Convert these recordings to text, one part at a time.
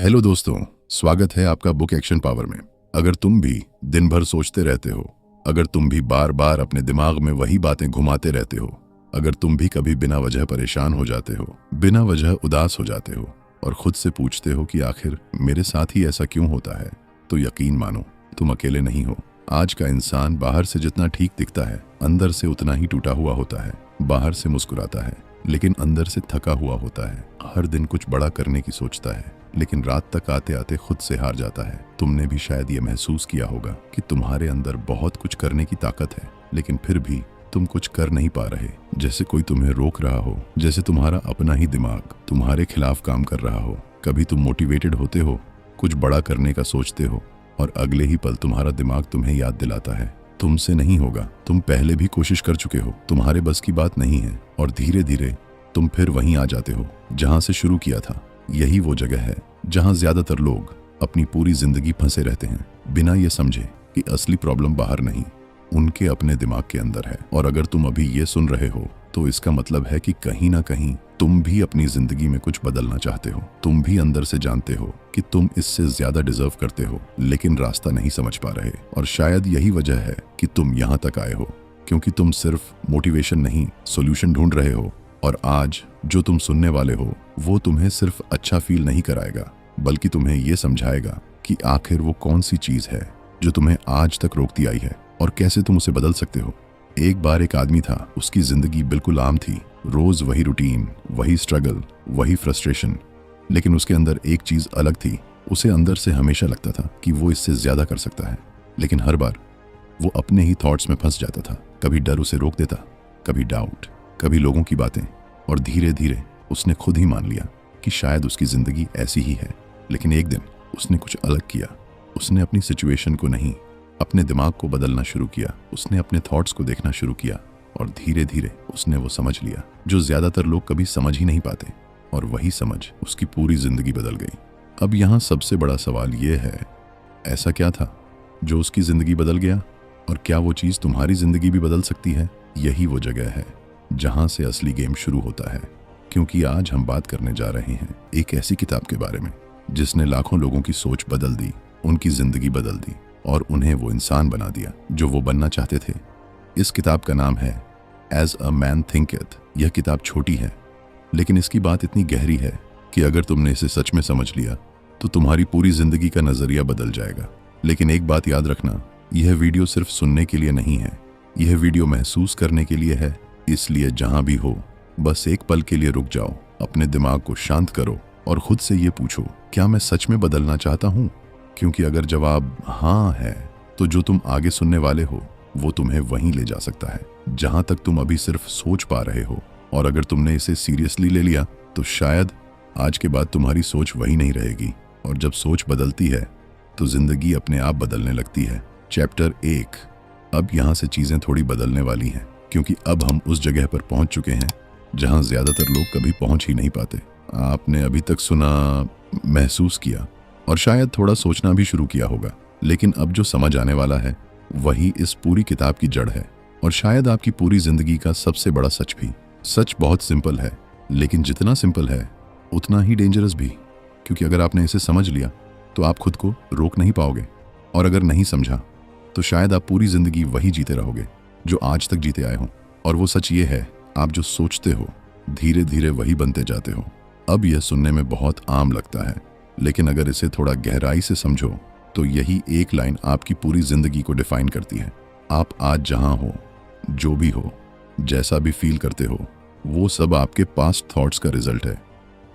Hello दोस्तों, स्वागत है आपका बुक एक्शन पावर में। अगर तुम भी दिन भर सोचते रहते हो, अगर तुम भी बार बार अपने दिमाग में वही बातें घुमाते रहते हो, अगर तुम भी कभी बिना वजह परेशान हो जाते हो, बिना वजह उदास हो जाते हो और खुद से पूछते हो कि आखिर मेरे साथ ही ऐसा क्यों होता है, तो यकीन मानो तुम अकेले नहीं हो। आज का इंसान बाहर से जितना ठीक दिखता है, अंदर से उतना ही टूटा हुआ होता है। बाहर से मुस्कुराता है लेकिन अंदर से थका हुआ होता है। हर दिन कुछ बड़ा करने की सोचता है लेकिन रात तक आते आते खुद से हार जाता है। तुमने भी शायद ये महसूस किया होगा कि तुम्हारे अंदर बहुत कुछ करने की ताकत है लेकिन फिर भी तुम कुछ कर नहीं पा रहे। जैसे कोई तुम्हें रोक रहा हो, जैसे तुम्हारा अपना ही दिमाग तुम्हारे खिलाफ काम कर रहा हो। कभी तुम मोटिवेटेड होते हो, कुछ बड़ा करने का सोचते हो और अगले ही पल तुम्हारा दिमाग तुम्हें याद दिलाता है तुमसे नहीं होगा, तुम पहले भी कोशिश कर चुके हो, तुम्हारे बस की बात नहीं है। और धीरे धीरे तुम फिर वहीं आ जाते हो जहां से शुरू किया था। यही वो जगह है जहां ज्यादातर लोग अपनी पूरी जिंदगी फंसे रहते हैं, बिना ये समझे कि असली प्रॉब्लम बाहर नहीं, उनके अपने दिमाग के अंदर है। और अगर तुम अभी ये सुन रहे हो तो इसका मतलब है कि कहीं ना कहीं तुम भी अपनी जिंदगी में कुछ बदलना चाहते हो। तुम भी अंदर से जानते हो कि तुम इससे ज्यादा डिजर्व करते हो लेकिन रास्ता नहीं समझ पा रहे। और शायद यही वजह है कि तुम यहाँ तक आए हो, क्योंकि तुम सिर्फ मोटिवेशन नहीं, सॉल्यूशन ढूंढ रहे हो। और आज जो तुम सुनने वाले हो वो तुम्हें सिर्फ अच्छा फील नहीं कराएगा, बल्कि तुम्हें ये समझाएगा कि आखिर वो कौन सी चीज है जो तुम्हें आज तक रोकती आई है और कैसे तुम उसे बदल सकते हो। एक बार एक आदमी था, उसकी जिंदगी बिल्कुल आम थी। रोज वही रूटीन, वही स्ट्रगल, वही फ्रस्ट्रेशन। लेकिन उसके अंदर एक चीज अलग थी। उसे अंदर से हमेशा लगता था कि वो इससे ज्यादा कर सकता है, लेकिन हर बार वो अपने ही थॉट्स में फंस जाता था। कभी डर उसे रोक देता, कभी डाउट, कभी लोगों की बातें। और धीरे धीरे उसने खुद ही मान लिया कि शायद उसकी जिंदगी ऐसी ही है। लेकिन एक दिन उसने कुछ अलग किया। उसने अपनी सिचुएशन को नहीं, अपने दिमाग को बदलना शुरू किया। उसने अपने थॉट्स को देखना शुरू किया और धीरे धीरे उसने वो समझ लिया जो ज्यादातर लोग कभी समझ ही नहीं पाते। और वही समझ उसकी पूरी जिंदगी बदल गई। अब यहाँ सबसे बड़ा सवाल ये है, ऐसा क्या था जो उसकी जिंदगी बदल गया? और क्या वो चीज तुम्हारी जिंदगी भी बदल सकती है? यही वो जगह है जहां से असली गेम शुरू होता है। क्योंकि आज हम बात करने जा रहे हैं एक ऐसी किताब के बारे में जिसने लाखों लोगों की सोच बदल दी, उनकी जिंदगी बदल दी और उन्हें वो इंसान बना दिया जो वो बनना चाहते थे। इस किताब का नाम है एज अ मैन थिंकeth। यह किताब छोटी है लेकिन इसकी बात इतनी गहरी है कि अगर तुमने इसे सच में समझ लिया तो तुम्हारी पूरी जिंदगी का नजरिया बदल जाएगा। लेकिन एक बात याद रखना, यह वीडियो सिर्फ सुनने के लिए नहीं है, यह वीडियो महसूस करने के लिए है। इसलिए जहां भी हो, बस एक पल के लिए रुक जाओ, अपने दिमाग को शांत करो और खुद से ये पूछो, क्या मैं सच में बदलना चाहता हूँ? क्योंकि अगर जवाब हाँ है तो जो तुम आगे सुनने वाले हो वो तुम्हें वहीं ले जा सकता है जहां तक तुम अभी सिर्फ सोच पा रहे हो। और अगर तुमने इसे सीरियसली ले लिया तो शायद आज के बाद तुम्हारी सोच वही नहीं रहेगी। और जब सोच बदलती है तो जिंदगी अपने आप बदलने लगती है। चैप्टर 1। अब यहाँ से चीजें थोड़ी बदलने वाली हैं, क्योंकि अब हम उस जगह पर पहुंच चुके हैं जहां ज्यादातर लोग कभी पहुंच ही नहीं पाते। आपने अभी तक सुना, महसूस किया और शायद थोड़ा सोचना भी शुरू किया होगा, लेकिन अब जो समझ आने वाला है वही इस पूरी किताब की जड़ है और शायद आपकी पूरी जिंदगी का सबसे बड़ा सच भी। सच बहुत सिंपल है, लेकिन जितना सिंपल है उतना ही डेंजरस भी। क्योंकि अगर आपने इसे समझ लिया तो आप खुद को रोक नहीं पाओगे, और अगर नहीं समझा तो शायद आप पूरी जिंदगी वही जीते रहोगे जो आज तक जीते आए हो। और वो सच ये है, आप जो सोचते हो धीरे धीरे वही बनते जाते हो। अब यह सुनने में बहुत आम लगता है, लेकिन अगर इसे थोड़ा गहराई से समझो तो यही एक लाइन आपकी पूरी जिंदगी को डिफाइन करती है। आप आज जहां हो, जो भी हो, जैसा भी फील करते हो, वो सब आपके पास्ट थॉट्स का रिजल्ट है।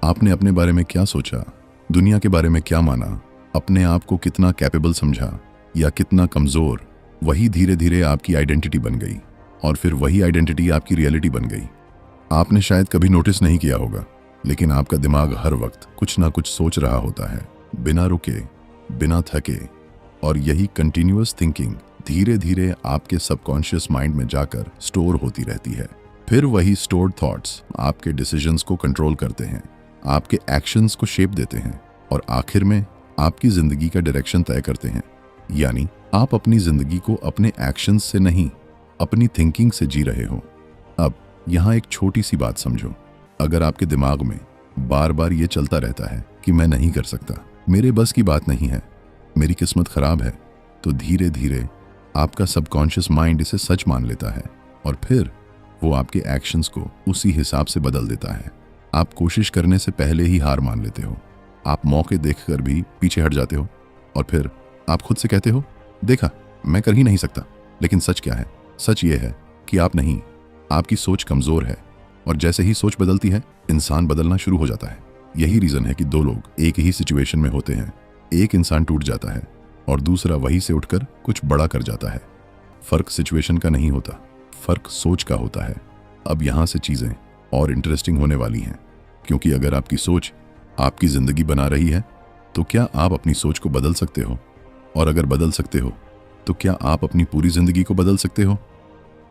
आपने अपने बारे में क्या सोचा, दुनिया के बारे में क्या माना, अपने आप को कितना कैपेबल समझा या कितना कमजोर, वही धीरे धीरे आपकी आइडेंटिटी बन गई और फिर वही आइडेंटिटी आपकी रियलिटी बन गई। आपने शायद कभी नोटिस नहीं किया होगा, लेकिन आपका दिमाग हर वक्त कुछ ना कुछ सोच रहा होता है, बिना रुके, बिना थके। और यही कंटिन्यूअस थिंकिंग धीरे धीरे आपके सबकॉन्शियस माइंड में जाकर स्टोर होती रहती है। फिर वही स्टोर्ड थॉट्स आपके डिसीजंस को कंट्रोल करते हैं, आपके एक्शंस को शेप देते हैं और आखिर में आपकी जिंदगी का डायरेक्शन तय करते हैं। यानी आप अपनी जिंदगी को अपने एक्शंस से नहीं, अपनी थिंकिंग से जी रहे हो। अब यहाँ एक छोटी सी बात समझो, अगर आपके दिमाग में बार बार ये चलता रहता है कि मैं नहीं कर सकता, मेरे बस की बात नहीं है, मेरी किस्मत खराब है, तो धीरे धीरे आपका सबकॉन्शियस माइंड इसे सच मान लेता है और फिर वो आपके एक्शंस को उसी हिसाब से बदल देता है। आप कोशिश करने से पहले ही हार मान लेते हो, आप मौके देखकर भी पीछे हट जाते हो और फिर आप खुद से कहते हो, देखा, मैं कर ही नहीं सकता। लेकिन सच क्या है? सच ये है कि आप नहीं, आपकी सोच कमज़ोर है और जैसे ही सोच बदलती है इंसान बदलना शुरू हो जाता है। यही रीज़न है कि दो लोग एक ही सिचुएशन में होते हैं, एक इंसान टूट जाता है और दूसरा वहीं से उठकर कुछ बड़ा कर जाता है। फ़र्क सिचुएशन का नहीं होता, फ़र्क सोच का होता है। अब यहाँ से चीज़ें और इंटरेस्टिंग होने वाली हैं, क्योंकि अगर आपकी सोच आपकी ज़िंदगी बना रही है तो क्या आप अपनी सोच को बदल सकते हो? और अगर बदल सकते हो तो क्या आप अपनी पूरी ज़िंदगी को बदल सकते हो?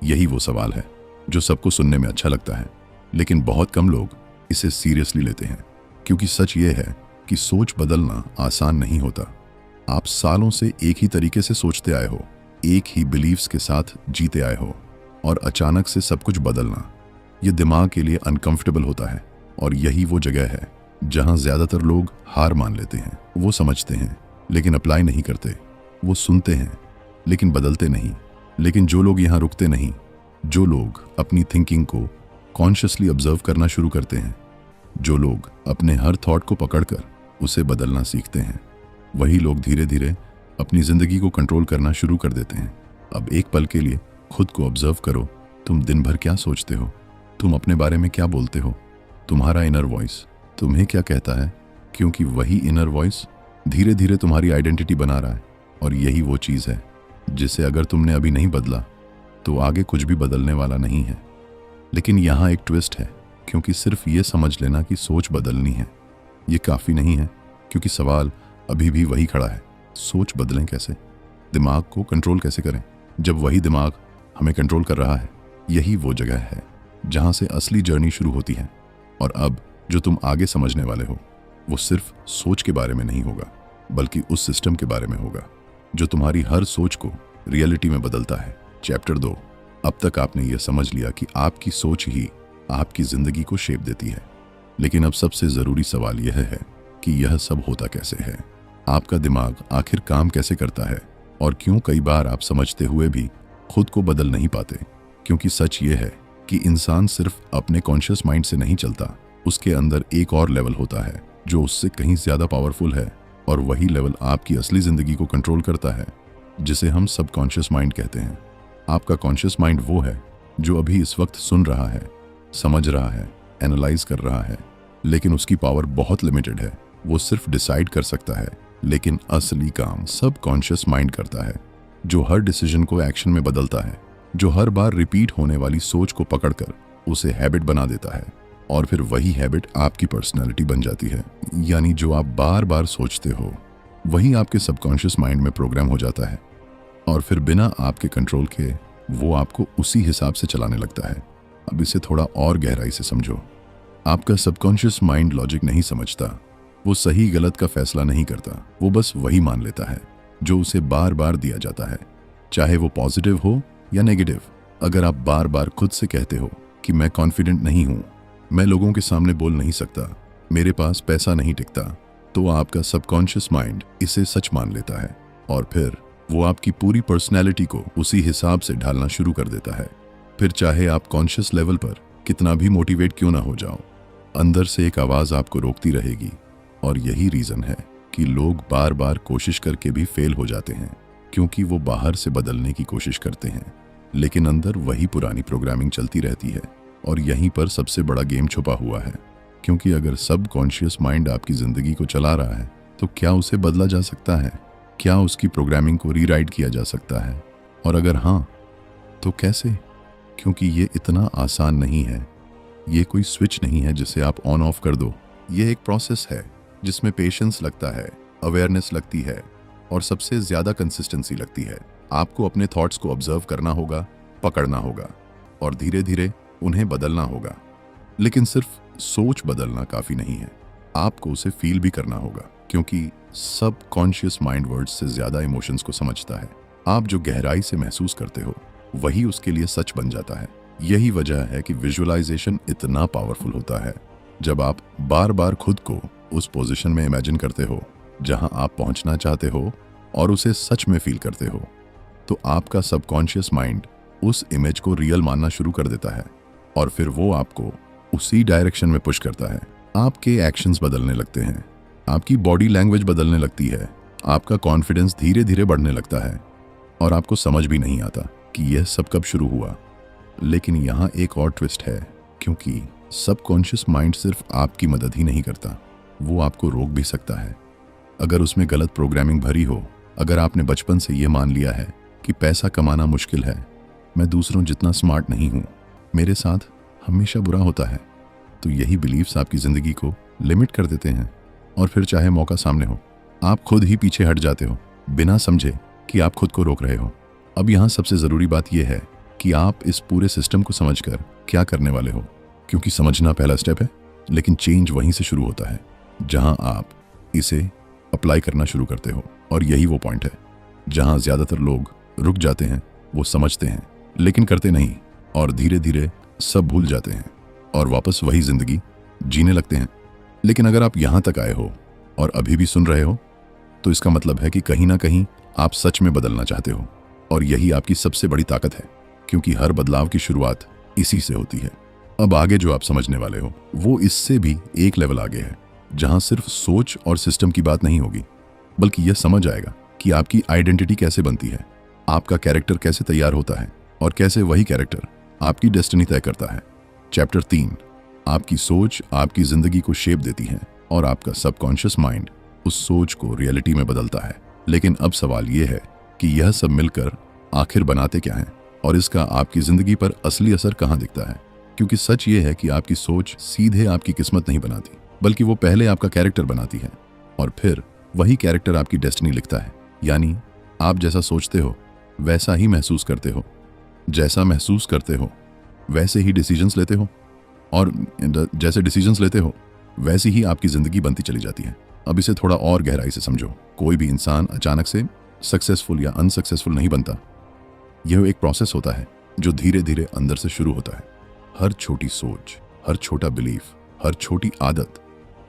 यही वो सवाल है जो सबको सुनने में अच्छा लगता है, लेकिन बहुत कम लोग इसे सीरियसली लेते हैं। क्योंकि सच ये है कि सोच बदलना आसान नहीं होता। आप सालों से एक ही तरीके से सोचते आए हो, एक ही बिलीव्स के साथ जीते आए हो, और अचानक से सब कुछ बदलना, ये दिमाग के लिए अनकंफर्टेबल होता है। और यही वो जगह है जहां ज्यादातर लोग हार मान लेते हैं। वो समझते हैं लेकिन अप्लाई नहीं करते, वो सुनते हैं लेकिन बदलते नहीं। लेकिन जो लोग यहाँ रुकते नहीं, जो लोग अपनी थिंकिंग को कॉन्शियसली ऑब्जर्व करना शुरू करते हैं, जो लोग अपने हर थॉट को पकड़कर उसे बदलना सीखते हैं, वही लोग धीरे धीरे अपनी ज़िंदगी को कंट्रोल करना शुरू कर देते हैं। अब एक पल के लिए खुद को ऑब्जर्व करो। तुम दिन भर क्या सोचते हो? तुम अपने बारे में क्या बोलते हो? तुम्हारा इनर वॉइस तुम्हें क्या कहता है? क्योंकि वही इनर वॉइस धीरे धीरे तुम्हारी आइडेंटिटी बना रहा है। और यही वो चीज़ है जिसे अगर तुमने अभी नहीं बदला तो आगे कुछ भी बदलने वाला नहीं है। लेकिन यहाँ एक ट्विस्ट है, क्योंकि सिर्फ ये समझ लेना कि सोच बदलनी है ये काफ़ी नहीं है, क्योंकि सवाल अभी भी वही खड़ा है, सोच बदलें कैसे? दिमाग को कंट्रोल कैसे करें जब वही दिमाग हमें कंट्रोल कर रहा है? यही वो जगह है जहाँ से असली जर्नी शुरू होती है। और अब जो तुम आगे समझने वाले हो वो सिर्फ सोच के बारे में नहीं होगा, बल्कि उस सिस्टम के बारे में होगा जो तुम्हारी हर सोच को रियलिटी में बदलता है। चैप्टर 2। अब तक आपने ये समझ लिया कि आपकी सोच ही आपकी ज़िंदगी को शेप देती है। लेकिन अब सबसे ज़रूरी सवाल यह है कि यह सब होता कैसे है? आपका दिमाग आखिर काम कैसे करता है? और क्यों कई बार आप समझते हुए भी खुद को बदल नहीं पाते? क्योंकि सच ये है कि इंसान सिर्फ अपने कॉन्शियस माइंड से नहीं चलता, उसके अंदर एक और लेवल होता है जो उससे कहीं ज़्यादा पावरफुल है, और वही लेवल आपकी असली ज़िंदगी को कंट्रोल करता है, जिसे हम सबकॉन्शियस माइंड कहते हैं। आपका कॉन्शियस माइंड वो है जो अभी इस वक्त सुन रहा है, समझ रहा है, एनालाइज कर रहा है, लेकिन उसकी पावर बहुत लिमिटेड है। वो सिर्फ डिसाइड कर सकता है, लेकिन असली काम सबकॉन्शियस माइंड करता है, जो हर डिसीजन को एक्शन में बदलता है, जो हर बार रिपीट होने वाली सोच को पकड़कर उसे हैबिट बना देता है, और फिर वही हैबिट आपकी पर्सनैलिटी बन जाती है। यानी जो आप बार बार सोचते हो वही आपके सबकॉन्शियस माइंड में प्रोग्राम हो जाता है, और फिर बिना आपके कंट्रोल के वो आपको उसी हिसाब से चलाने लगता है। अब इसे थोड़ा और गहराई से समझो। आपका सबकॉन्शियस माइंड लॉजिक नहीं समझता, वो सही गलत का फैसला नहीं करता, वो बस वही मान लेता है जो उसे बार बार दिया जाता है, चाहे वो पॉजिटिव हो या नेगेटिव। अगर आप बार बार खुद से कहते हो कि मैं कॉन्फिडेंट नहीं हूँ, मैं लोगों के सामने बोल नहीं सकता, मेरे पास पैसा नहीं टिकता, तो आपका सबकॉन्शियस माइंड इसे सच मान लेता है, और फिर वो आपकी पूरी पर्सनैलिटी को उसी हिसाब से ढालना शुरू कर देता है। फिर चाहे आप कॉन्शियस लेवल पर कितना भी मोटिवेट क्यों ना हो जाओ, अंदर से एक आवाज़ आपको रोकती रहेगी। और यही रीज़न है कि लोग बार बार कोशिश करके भी फेल हो जाते हैं, क्योंकि वो बाहर से बदलने की कोशिश करते हैं, लेकिन अंदर वही पुरानी प्रोग्रामिंग चलती रहती है। और यहीं पर सबसे बड़ा गेम छुपा हुआ है, क्योंकि अगर सब कॉन्शियस माइंड आपकी ज़िंदगी को चला रहा है तो क्या उसे बदला जा सकता है? क्या उसकी प्रोग्रामिंग को रीराइट किया जा सकता है? और अगर हाँ, तो कैसे? क्योंकि ये इतना आसान नहीं है। ये कोई स्विच नहीं है जिसे आप ऑन ऑफ कर दो। ये एक प्रोसेस है जिसमें पेशेंस लगता है, अवेयरनेस लगती है, और सबसे ज़्यादा कंसिस्टेंसी लगती है। आपको अपने थॉट्स को ऑब्जर्व करना होगा, पकड़ना होगा, और धीरे धीरे उन्हें बदलना होगा। लेकिन सिर्फ सोच बदलना काफ़ी नहीं है, आपको उसे फील भी करना होगा, क्योंकि सब कॉन्शियस माइंड वर्ड्स से ज़्यादा इमोशंस को समझता है। आप जो गहराई से महसूस करते हो वही उसके लिए सच बन जाता है। यही वजह है कि विजुअलाइजेशन इतना पावरफुल होता है। जब आप बार बार खुद को उस पोजीशन में इमेजिन करते हो जहां आप पहुंचना चाहते हो और उसे सच में फील करते हो, तो आपका सबकॉन्शियस माइंड उस इमेज को रियल मानना शुरू कर देता है और फिर वो आपको उसी डायरेक्शन में पुश करता है। आपके एक्शंस बदलने लगते हैं, आपकी बॉडी लैंग्वेज बदलने लगती है, आपका कॉन्फिडेंस धीरे धीरे बढ़ने लगता है और आपको समझ भी नहीं आता कि यह सब कब शुरू हुआ। लेकिन यहाँ एक और ट्विस्ट है, क्योंकि सबकॉन्शियस माइंड सिर्फ आपकी मदद ही नहीं करता, वो आपको रोक भी सकता है। अगर उसमें गलत प्रोग्रामिंग भरी हो, अगर आपने बचपन से ये मान लिया है कि पैसा कमाना मुश्किल है, मैं दूसरों जितना स्मार्ट नहीं हूँ, मेरे साथ हमेशा बुरा होता है, तो यही बिलीव्स आपकी ज़िंदगी को लिमिट कर देते हैं और फिर चाहे मौका सामने हो, आप खुद ही पीछे हट जाते हो, बिना समझे कि आप खुद को रोक रहे हो। अब यहाँ सबसे ज़रूरी बात यह है कि आप इस पूरे सिस्टम को समझकर क्या करने वाले हो, क्योंकि समझना पहला स्टेप है, लेकिन चेंज वहीं से शुरू होता है जहाँ आप इसे अप्लाई करना शुरू करते हो। और यही वो पॉइंट है जहाँ ज़्यादातर लोग रुक जाते हैं। वो समझते हैं लेकिन करते नहीं और धीरे धीरे सब भूल जाते हैं और वापस वही ज़िंदगी जीने लगते हैं। लेकिन अगर आप यहाँ तक आए हो और अभी भी सुन रहे हो, तो इसका मतलब है कि कहीं ना कहीं आप सच में बदलना चाहते हो और यही आपकी सबसे बड़ी ताकत है, क्योंकि हर बदलाव की शुरुआत इसी से होती है। अब आगे जो आप समझने वाले हो वो इससे भी एक लेवल आगे है, जहां सिर्फ सोच और सिस्टम की बात नहीं होगी, बल्कि यह समझ आएगा कि आपकी आइडेंटिटी कैसे बनती है, आपका कैरेक्टर कैसे तैयार होता है और कैसे वही कैरेक्टर आपकी डेस्टिनी तय करता है। चैप्टर 3, आपकी सोच आपकी जिंदगी को शेप देती है और आपका सबकॉन्शियस माइंड उस सोच को रियलिटी में बदलता है। लेकिन अब सवाल यह है कि यह सब मिलकर आखिर बनाते क्या हैं और इसका आपकी जिंदगी पर असली असर कहाँ दिखता है। क्योंकि सच ये है कि आपकी सोच सीधे आपकी किस्मत नहीं बनाती, बल्कि वो पहले आपका कैरेक्टर बनाती है और फिर वही कैरेक्टर आपकी डेस्टिनी लिखता है। यानी आप जैसा सोचते हो वैसा ही महसूस करते हो, जैसा महसूस करते हो वैसे ही डिसीजंस लेते हो और जैसे डिसीजंस लेते हो वैसी ही आपकी ज़िंदगी बनती चली जाती है। अब इसे थोड़ा और गहराई से समझो। कोई भी इंसान अचानक से सक्सेसफुल या अनसक्सेसफुल नहीं बनता। यह एक प्रोसेस होता है जो धीरे धीरे अंदर से शुरू होता है। हर छोटी सोच, हर छोटा बिलीफ, हर छोटी आदत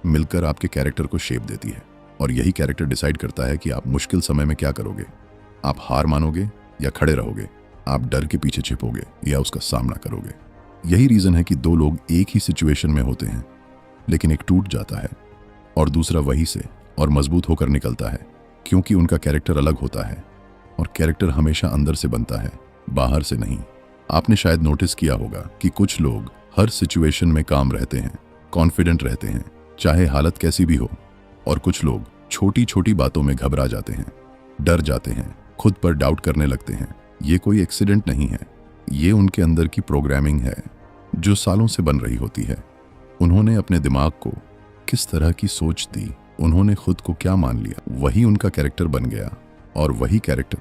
मिलकर आपके कैरेक्टर को शेप देती है और यही कैरेक्टर डिसाइड करता है कि आप मुश्किल समय में क्या करोगे। आप हार मानोगे या खड़े रहोगे, आप डर के पीछे छिपोगे या उसका सामना करोगे। यही रीज़न है कि दो लोग एक ही सिचुएशन में होते हैं, लेकिन एक टूट जाता है और दूसरा वहीं से और मजबूत होकर निकलता है, क्योंकि उनका कैरेक्टर अलग होता है और कैरेक्टर हमेशा अंदर से बनता है, बाहर से नहीं। आपने शायद नोटिस किया होगा कि कुछ लोग हर सिचुएशन में काम रहते हैं, कॉन्फिडेंट रहते हैं, चाहे हालत कैसी भी हो, और कुछ लोग छोटी छोटी बातों में घबरा जाते हैं, डर जाते हैं, खुद पर डाउट करने लगते हैं। ये कोई एक्सीडेंट नहीं है, ये उनके अंदर की प्रोग्रामिंग है जो सालों से बन रही होती है। उन्होंने अपने दिमाग को किस तरह की सोच दी, उन्होंने खुद को क्या मान लिया, वही उनका कैरेक्टर बन गया और वही कैरेक्टर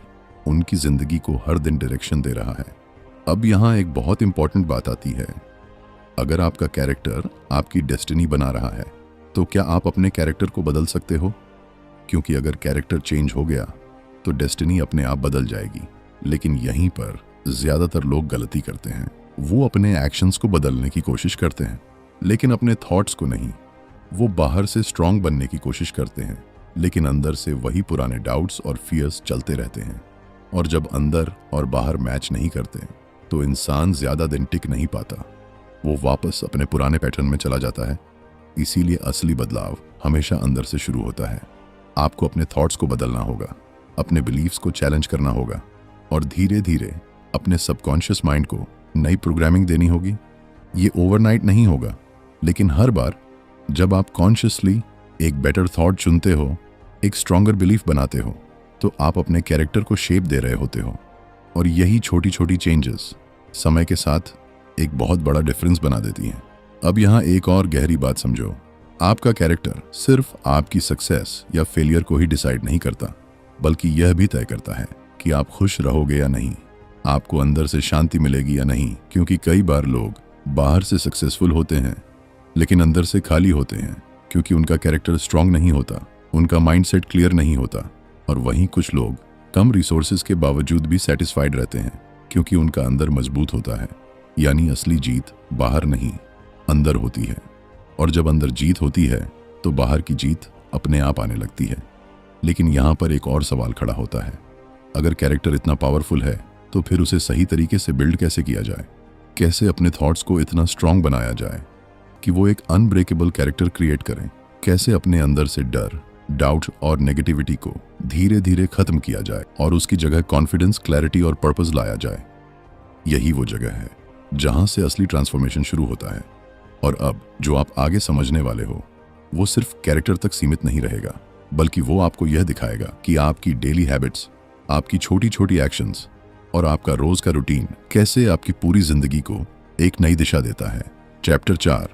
उनकी जिंदगी को हर दिन डायरेक्शन दे रहा है। अब यहाँ एक बहुत इंपॉर्टेंट बात आती है। अगर आपका कैरेक्टर आपकी डेस्टिनी बना रहा है, तो क्या आप अपने कैरेक्टर को बदल सकते हो? क्योंकि अगर कैरेक्टर चेंज हो गया तो डेस्टिनी अपने आप बदल जाएगी। लेकिन यहीं पर ज्यादातर लोग गलती करते हैं। वो अपने एक्शंस को बदलने की कोशिश करते हैं, लेकिन अपने थॉट्स को नहीं। वो बाहर से स्ट्रांग बनने की कोशिश करते हैं, लेकिन अंदर से वही पुराने डाउट्स और फियर्स चलते रहते हैं। और जब अंदर और बाहर मैच नहीं करते, तो इंसान ज्यादा दिन टिक नहीं पाता, वो वापस अपने पुराने पैटर्न में चला जाता है। इसीलिए असली बदलाव हमेशा अंदर से शुरू होता है। आपको अपने थॉट्स को बदलना होगा, अपने बिलीव्स को चैलेंज करना होगा और धीरे धीरे अपने सबकॉन्शियस माइंड को नई प्रोग्रामिंग देनी होगी। ये ओवरनाइट नहीं होगा, लेकिन हर बार जब आप कॉन्शियसली एक बेटर थॉट चुनते हो, एक स्ट्रॉन्गर बिलीफ बनाते हो, तो आप अपने कैरेक्टर को शेप दे रहे होते हो। और यही छोटी छोटी चेंजेस समय के साथ एक बहुत बड़ा डिफरेंस बना देती हैं। अब यहाँ एक और गहरी बात समझो। आपका कैरेक्टर सिर्फ आपकी सक्सेस या फेलियर को ही डिसाइड नहीं करता, बल्कि यह भी तय करता है कि आप खुश रहोगे या नहीं, आपको अंदर से शांति मिलेगी या नहीं। क्योंकि कई बार लोग बाहर से सक्सेसफुल होते हैं, लेकिन अंदर से खाली होते हैं, क्योंकि उनका कैरेक्टर स्ट्रांग नहीं होता, उनका माइंडसेट क्लियर नहीं होता। और वहीं कुछ लोग कम रिसोर्सेज के बावजूद भी सेटिस्फाइड रहते हैं, क्योंकि उनका अंदर मजबूत होता है। यानी असली जीत बाहर नहीं, अंदर होती है। और जब अंदर जीत होती है, तो बाहर की जीत अपने आप आने लगती है। लेकिन यहाँ पर एक और सवाल खड़ा होता है, अगर कैरेक्टर इतना पावरफुल है तो फिर उसे सही तरीके से बिल्ड कैसे किया जाए? कैसे अपने थॉट्स को इतना स्ट्रांग बनाया जाए कि वो एक अनब्रेकेबल कैरेक्टर क्रिएट करें? कैसे अपने अंदर से डर, डाउट और नेगेटिविटी को धीरे धीरे खत्म किया जाए और उसकी जगह कॉन्फिडेंस, क्लैरिटी और पर्पस लाया जाए? यही वो जगह है जहां से असली ट्रांसफॉर्मेशन शुरू होता है। और अब जो आप आगे समझने वाले हो वो सिर्फ कैरेक्टर तक सीमित नहीं रहेगा, बल्कि वो आपको यह दिखाएगा कि आपकी डेली हैबिट्स, आपकी छोटी छोटी एक्शंस और आपका रोज का रूटीन कैसे आपकी पूरी जिंदगी को एक नई दिशा देता है। चैप्टर 4,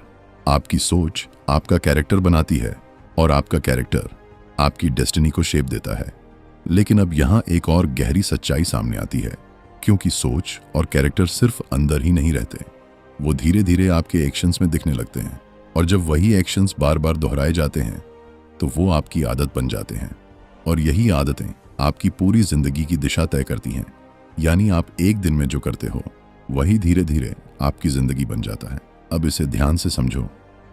आपकी सोच आपका कैरेक्टर बनाती है और आपका कैरेक्टर आपकी डेस्टिनी को शेप देता है। लेकिन अब यहाँ एक और गहरी सच्चाई सामने आती है, क्योंकि सोच और कैरेक्टर सिर्फ अंदर ही नहीं रहते, वो धीरे धीरे आपके एक्शंस में दिखने लगते हैं। और जब वही एक्शंस बार बार दोहराए जाते हैं तो वो आपकी आदत बन जाते हैं, और यही आदतें आपकी पूरी जिंदगी की दिशा तय करती हैं। यानी आप एक दिन में जो करते हो वही धीरे धीरे आपकी जिंदगी बन जाता है। अब इसे ध्यान से समझो,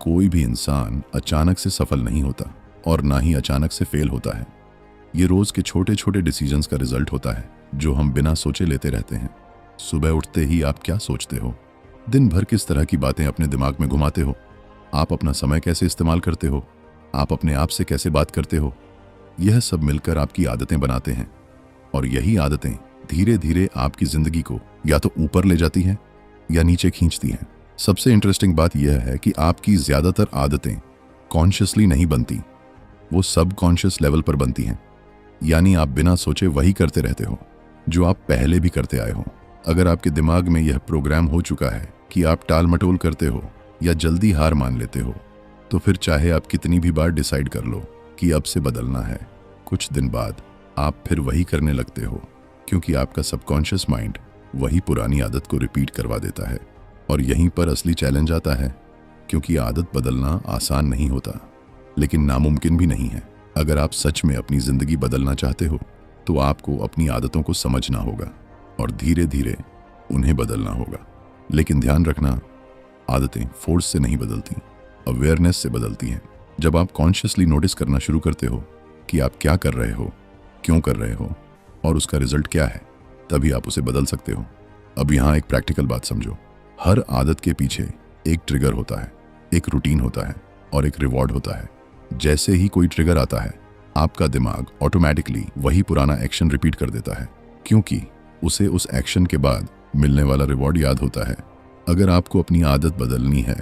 कोई भी इंसान अचानक से सफल नहीं होता और ना ही अचानक से फेल होता है। ये रोज के छोटे छोटे डिसीजंस का रिजल्ट होता है जो हम बिना सोचे लेते रहते हैं। सुबह उठते ही आप क्या सोचते हो? दिन भर किस तरह की बातें अपने दिमाग में घुमाते हो? आप अपना समय कैसे इस्तेमाल करते हो? आप अपने आप से कैसे बात करते हो? यह सब मिलकर आपकी आदतें बनाते हैं, और यही आदतें धीरे धीरे आपकी जिंदगी को या तो ऊपर ले जाती हैं या नीचे खींचती हैं। सबसे इंटरेस्टिंग बात यह है कि आपकी ज्यादातर आदतें कॉन्शियसली नहीं बनती, वो सब कॉन्शियस लेवल पर बनती हैं। यानी आप बिना सोचे वही करते रहते हो जो आप पहले भी करते आए हो। अगर आपके दिमाग में यह प्रोग्राम हो चुका है कि आप टाल मटोल करते हो या जल्दी हार मान लेते हो, तो फिर चाहे आप कितनी भी बार डिसाइड कर लो कि अब से बदलना है, कुछ दिन बाद आप फिर वही करने लगते हो, क्योंकि आपका सबकॉन्शियस माइंड वही पुरानी आदत को रिपीट करवा देता है। और यहीं पर असली चैलेंज आता है, क्योंकि आदत बदलना आसान नहीं होता, लेकिन नामुमकिन भी नहीं है। अगर आप सच में अपनी जिंदगी बदलना चाहते हो तो आपको अपनी आदतों को समझना होगा और धीरे धीरे उन्हें बदलना होगा। लेकिन ध्यान रखना, आदतें फोर्स से नहीं बदलती, अवेयरनेस से बदलती हैं। जब आप कॉन्शियसली नोटिस करना शुरू करते हो कि आप क्या कर रहे हो, क्यों कर रहे हो और उसका रिजल्ट क्या है, तभी आप उसे बदल सकते हो। अब यहाँ एक प्रैक्टिकल बात समझो, हर आदत के पीछे एक ट्रिगर होता है, एक रूटीन होता है और एक रिवॉर्ड होता है। जैसे ही कोई ट्रिगर आता है, आपका दिमाग ऑटोमेटिकली वही पुराना एक्शन रिपीट कर देता है, क्योंकि उसे उस एक्शन के बाद मिलने वाला रिवॉर्ड याद होता है। अगर आपको अपनी आदत बदलनी है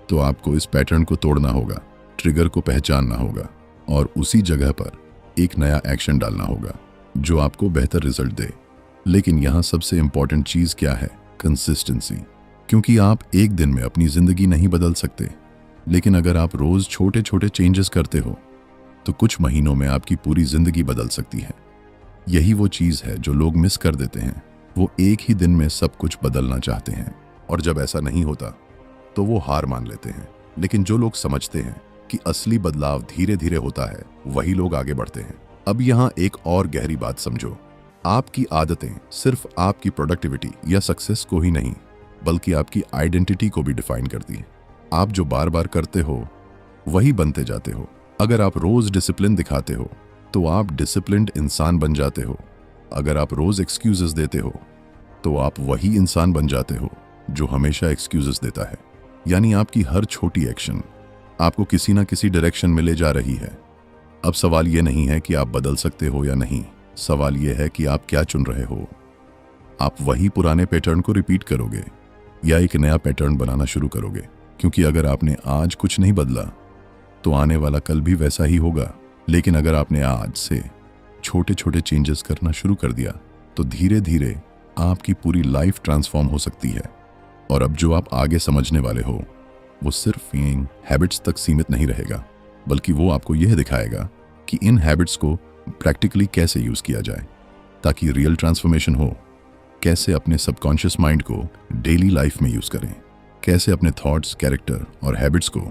तो आपको इस पैटर्न को तोड़ना होगा, ट्रिगर को पहचानना होगा और उसी जगह पर एक नया एक्शन डालना होगा जो आपको बेहतर रिजल्ट दे। लेकिन यहाँ सबसे इंपॉर्टेंट चीज क्या है? कंसिस्टेंसी। क्योंकि आप एक दिन में अपनी जिंदगी नहीं बदल सकते, लेकिन अगर आप रोज छोटे छोटे चेंजेस करते हो तो कुछ महीनों में आपकी पूरी जिंदगी बदल सकती है। यही वो चीज है जो लोग मिस कर देते हैं। वो एक ही दिन में सब कुछ बदलना चाहते हैं, और जब ऐसा नहीं होता तो वो हार मान लेते हैं। लेकिन जो लोग समझते हैं कि असली बदलाव धीरे धीरे होता है, वही लोग आगे बढ़ते हैं। अब यहाँ एक और गहरी बात समझो, आपकी आदतें सिर्फ आपकी प्रोडक्टिविटी या सक्सेस को ही नहीं, बल्कि आपकी आइडेंटिटी को भी डिफाइन करती है। आप जो बार बार करते हो वही बनते जाते हो। अगर आप रोज डिसिप्लिन दिखाते हो तो आप डिसिप्लिन्ड इंसान बन जाते हो। अगर आप रोज एक्सक्यूजेस देते हो तो आप वही इंसान बन जाते हो जो हमेशा एक्सक्यूजेस देता है। यानी आपकी हर छोटी एक्शन आपको किसी ना किसी डायरेक्शन में ले जा रही है। अब सवाल ये नहीं है कि आप बदल सकते हो या नहीं, सवाल ये है कि आप क्या चुन रहे हो। आप वही पुराने पैटर्न को रिपीट करोगे या एक नया पैटर्न बनाना शुरू करोगे? क्योंकि अगर आपने आज कुछ नहीं बदला तो आने वाला कल भी वैसा ही होगा। लेकिन अगर आपने आज से छोटे छोटे चेंजेस करना शुरू कर दिया तो धीरे धीरे आपकी पूरी लाइफ ट्रांसफॉर्म हो सकती है। और अब जो आप आगे समझने वाले हो वो सिर्फ इन हैबिट्स तक सीमित नहीं रहेगा, बल्कि वो आपको यह दिखाएगा कि इन हैबिट्स को प्रैक्टिकली कैसे यूज किया जाए ताकि रियल ट्रांसफॉर्मेशन हो। कैसे अपने सबकॉन्शियस माइंड को डेली लाइफ में यूज करें, कैसे अपने थॉट्स, कैरेक्टर और हैबिट्स को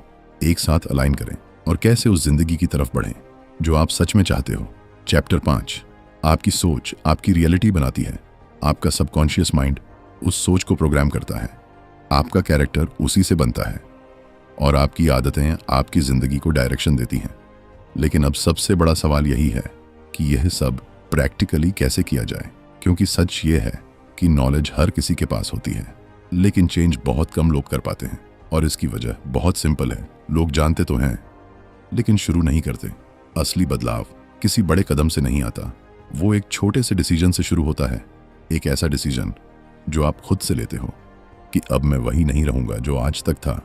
एक साथ अलाइन करें, और कैसे उस जिंदगी की तरफ बढ़ें जो आप सच में चाहते हो। चैप्टर 5, आपकी सोच आपकी रियलिटी बनाती है। आपका सबकॉन्शियस माइंड उस सोच को प्रोग्राम करता है, आपका कैरेक्टर उसी से बनता है और आपकी आदतें आपकी जिंदगी को डायरेक्शन देती हैं। लेकिन अब सबसे बड़ा सवाल यही है कि यह सब प्रैक्टिकली कैसे किया जाए, क्योंकि सच ये है कि नॉलेज हर किसी के पास होती है, लेकिन चेंज बहुत कम लोग कर पाते हैं। और इसकी वजह बहुत सिंपल है, लोग जानते तो हैं लेकिन शुरू नहीं करते। असली बदलाव किसी बड़े कदम से नहीं आता, वो एक छोटे से डिसीजन से शुरू होता है। एक ऐसा डिसीजन जो आप खुद से लेते हो कि अब मैं वही नहीं रहूंगा जो आज तक था।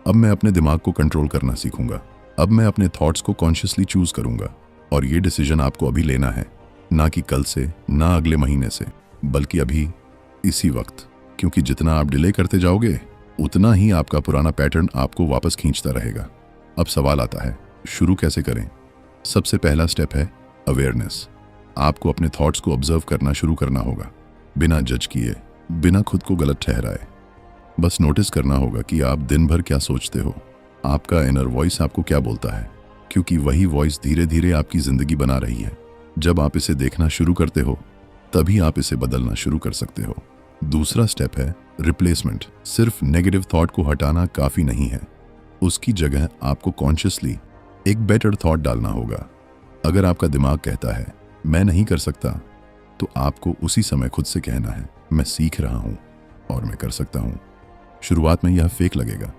अब मैं अपने दिमाग को कंट्रोल करना सीखूंगा। अब मैं अपने थॉट्स को कॉन्शियसली चूज करूंगा। और ये डिसीजन आपको अभी लेना है, ना कि कल से, ना अगले महीने से, बल्कि अभी, इसी वक्त। क्योंकि जितना आप डिले करते जाओगे उतना ही आपका पुराना पैटर्न आपको वापस खींचता रहेगा। अब सवाल आता है, शुरू कैसे करें? सबसे पहला स्टेप है अवेयरनेस। आपको अपने थॉट्स को ऑब्जर्व करना शुरू करना होगा, बिना जज किए, बिना खुद को गलत ठहराए। बस नोटिस करना होगा कि आप दिन भर क्या सोचते हो, आपका इनर वॉइस आपको क्या बोलता है, क्योंकि वही वॉइस धीरे धीरे आपकी जिंदगी बना रही है। जब आप इसे देखना शुरू करते हो तभी आप इसे बदलना शुरू कर सकते हो। दूसरा स्टेप है रिप्लेसमेंट। सिर्फ नेगेटिव थॉट को हटाना काफी नहीं है, उसकी जगह आपको कॉन्शियसली एक बेटर थॉट डालना होगा। अगर आपका दिमाग कहता है मैं नहीं कर सकता, तो आपको उसी समय खुद से कहना है मैं सीख रहा हूं और मैं कर सकता हूं। शुरुआत में यह फेक लगेगा,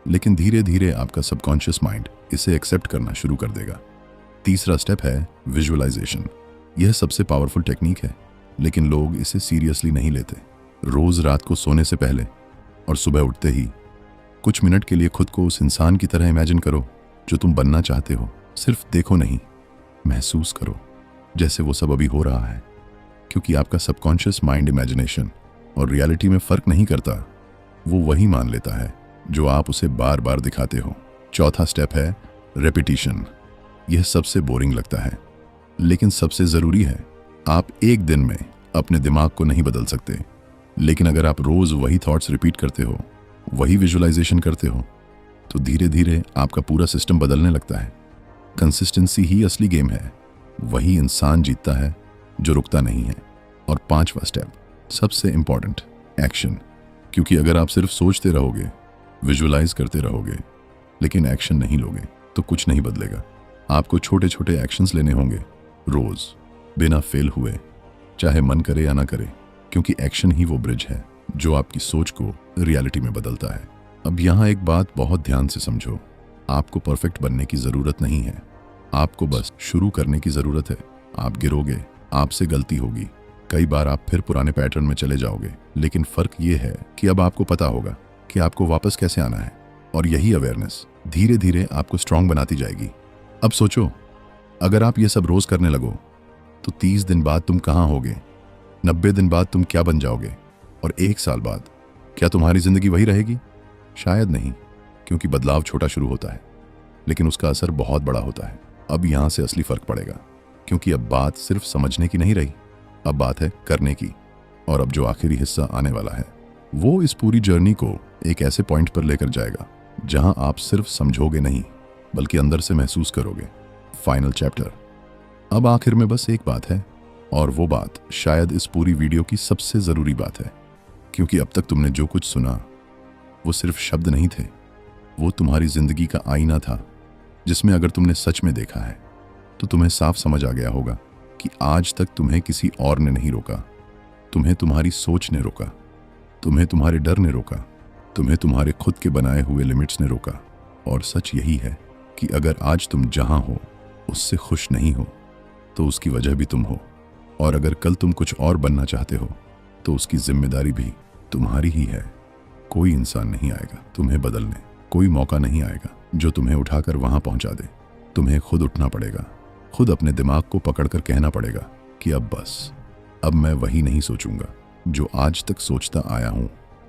लेकिन धीरे धीरे आपका सबकॉन्शियस माइंड इसे एक्सेप्ट करना शुरू कर देगा। तीसरा स्टेप है विजुअलाइजेशन। यह सबसे पावरफुल टेक्निक है, लेकिन लोग इसे सीरियसली नहीं लेते। रोज रात को सोने से पहले और सुबह उठते ही कुछ मिनट के लिए खुद को उस इंसान की तरह इमेजिन करो जो तुम बनना चाहते हो। सिर्फ देखो नहीं, महसूस करो जैसे वो सब अभी हो रहा है, क्योंकि आपका सबकॉन्शियस माइंड इमेजिनेशन और रियलिटी में फर्क नहीं करता। वो वही मान लेता है जो आप उसे बार बार दिखाते हो। चौथा स्टेप है रेपिटिशन। यह सबसे बोरिंग लगता है, लेकिन सबसे जरूरी है। आप एक दिन में अपने दिमाग को नहीं बदल सकते, लेकिन अगर आप रोज वही थॉट्स रिपीट करते हो, वही विजुअलाइजेशन करते हो, तो धीरे धीरे आपका पूरा सिस्टम बदलने लगता है। कंसिस्टेंसी ही असली गेम है। वही इंसान जीतता है जो रुकता नहीं है। और पांचवा स्टेप, सबसे इंपॉर्टेंट, एक्शन। क्योंकि अगर आप सिर्फ सोचते रहोगे, विजुअलाइज करते रहोगे, लेकिन एक्शन नहीं लोगे, तो कुछ नहीं बदलेगा। आपको छोटे छोटे एक्शंस लेने होंगे रोज, बिना फेल हुए, चाहे मन करे या ना करे, क्योंकि एक्शन ही वो ब्रिज है जो आपकी सोच को रियलिटी में बदलता है। अब यहाँ एक बात बहुत ध्यान से समझो, आपको परफेक्ट बनने की जरूरत नहीं है, आपको बस शुरू करने की जरूरत है। आप गिरोगे, आपसे गलती होगी, कई बार आप फिर पुराने पैटर्न में चले जाओगे, लेकिन फर्क ये है कि अब आपको पता होगा कि आपको वापस कैसे आना है। और यही अवेयरनेस धीरे धीरे आपको स्ट्रांग बनाती जाएगी। अब सोचो, अगर आप ये सब रोज करने लगो तो 30 दिन बाद तुम कहाँ होगे, 90 दिन बाद तुम क्या बन जाओगे, और 1 साल बाद क्या तुम्हारी जिंदगी वही रहेगी? शायद नहीं, क्योंकि बदलाव छोटा शुरू होता है, लेकिन उसका असर बहुत बड़ा होता है। अब यहाँ से असली फर्क पड़ेगा, क्योंकि अब बात सिर्फ समझने की नहीं रही, अब बात है करने की। और अब जो आखिरी हिस्सा आने वाला है, वो इस पूरी जर्नी को एक ऐसे पॉइंट पर लेकर जाएगा जहां आप सिर्फ समझोगे नहीं, बल्कि अंदर से महसूस करोगे। Final chapter. अब आखिर में बस एक बात है, और वो बात शायद इस पूरी वीडियो की सबसे जरूरी बात है, क्योंकि अब तक तुमने जो कुछ सुना वो सिर्फ शब्द नहीं थे, वो तुम्हारी जिंदगी का आईना था, जिसमें अगर तुमने सच में देखा है तो तुम्हें साफ समझ आ गया होगा कि आज तक तुम्हें किसी और ने नहीं रोका, तुम्हें तुम्हारी सोच ने रोका, तुम्हें तुम्हारे डर ने रोका, तुम्हें तुम्हारे खुद के बनाए हुए लिमिट्स ने रोका। और सच यही है कि अगर आज तुम जहां हो उससे खुश नहीं हो, तो उसकी वजह भी तुम हो। और अगर कल तुम कुछ और बनना चाहते हो, तो उसकी जिम्मेदारी भी तुम्हारी ही है। कोई इंसान नहीं आएगा तुम्हें बदलने, कोई मौका नहीं आएगा जो तुम्हें उठाकर वहां पहुंचा दे। तुम्हें खुद उठना पड़ेगा, खुद अपने दिमाग को पकड़कर कहना पड़ेगा कि अब बस, अब मैं वही नहीं सोचूंगा जो आज तक सोचता आया हूं।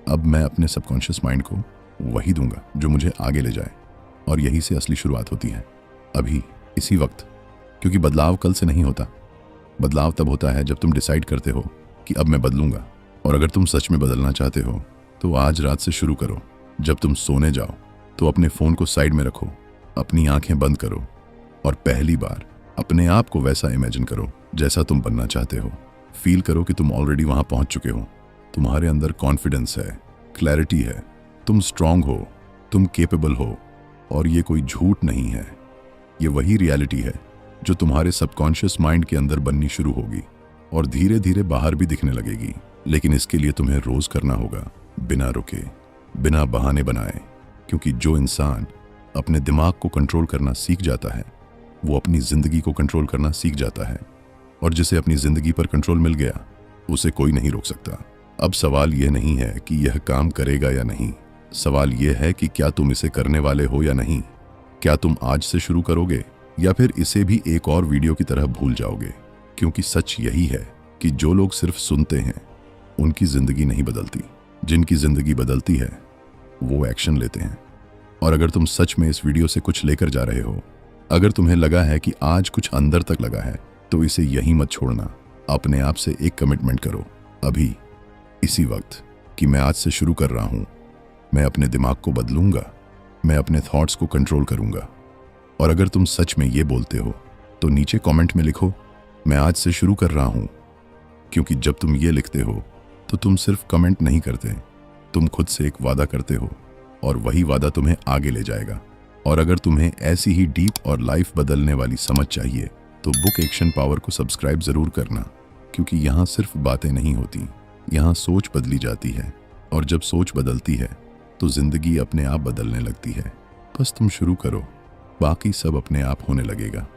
अब मैं अपने सबकॉन्शियस माइंड को वही दूंगा जो मुझे आगे ले जाए। और यही से असली शुरुआत होती है, अभी, इसी वक्त। क्योंकि बदलाव कल से नहीं होता, बदलाव तब होता है जब तुम डिसाइड करते हो कि अब मैं बदलूंगा। और अगर तुम सच में बदलना चाहते हो तो आज रात से शुरू करो। जब तुम सोने जाओ तो अपने फ़ोन को साइड में रखो, अपनी आंखें बंद करो और पहली बार अपने आप को वैसा इमेजिन करो जैसा तुम बनना चाहते हो। फील करो कि तुम ऑलरेडी वहां पहुंच चुके हो। तुम्हारे अंदर कॉन्फिडेंस है, क्लैरिटी है, तुम स्ट्रांग हो, तुम केपेबल हो। और ये कोई झूठ नहीं है, ये वही रियलिटी है जो तुम्हारे सबकॉन्शियस माइंड के अंदर बननी शुरू होगी और धीरे धीरे बाहर भी दिखने लगेगी। लेकिन इसके लिए तुम्हें रोज करना होगा, बिना रुके, बिना बहाने बनाए। क्योंकि जो इंसान अपने दिमाग को कंट्रोल करना सीख जाता है वो अपनी जिंदगी को कंट्रोल करना सीख जाता है, और जिसे अपनी जिंदगी पर कंट्रोल मिल गया उसे कोई नहीं रोक सकता। अब सवाल यह नहीं है कि यह काम करेगा या नहीं, सवाल यह है कि क्या तुम इसे करने वाले हो या नहीं। क्या तुम आज से शुरू करोगे या फिर इसे भी एक और वीडियो की तरह भूल जाओगे। क्योंकि सच यही है कि जो लोग सिर्फ सुनते हैं उनकी जिंदगी नहीं बदलती, जिनकी जिंदगी बदलती है वो एक्शन लेते हैं। और अगर तुम सच में इस वीडियो से कुछ लेकर जा रहे हो, अगर तुम्हें लगा है कि आज कुछ अंदर तक लगा है, तो इसे यहीं मत छोड़ना। अपने आप से एक कमिटमेंट करो अभी, इसी वक्त, कि मैं आज से शुरू कर रहा हूं, मैं अपने दिमाग को बदलूंगा, मैं अपने थॉट्स को कंट्रोल करूंगा। और अगर तुम सच में ये बोलते हो तो नीचे कमेंट में लिखो, मैं आज से शुरू कर रहा हूं। क्योंकि जब तुम ये लिखते हो तो तुम सिर्फ कमेंट नहीं करते, तुम खुद से एक वादा करते हो, और वही वादा तुम्हें आगे ले जाएगा। और अगर तुम्हें ऐसी ही डीप और लाइफ बदलने वाली समझ चाहिए तो बुक एक्शन पावर को सब्सक्राइब जरूर करना। क्योंकि यहाँ सिर्फ बातें नहीं होती, यहाँ सोच बदली जाती है, और जब सोच बदलती है तो जिंदगी अपने आप बदलने लगती है। बस तुम शुरू करो, बाकी सब अपने आप होने लगेगा।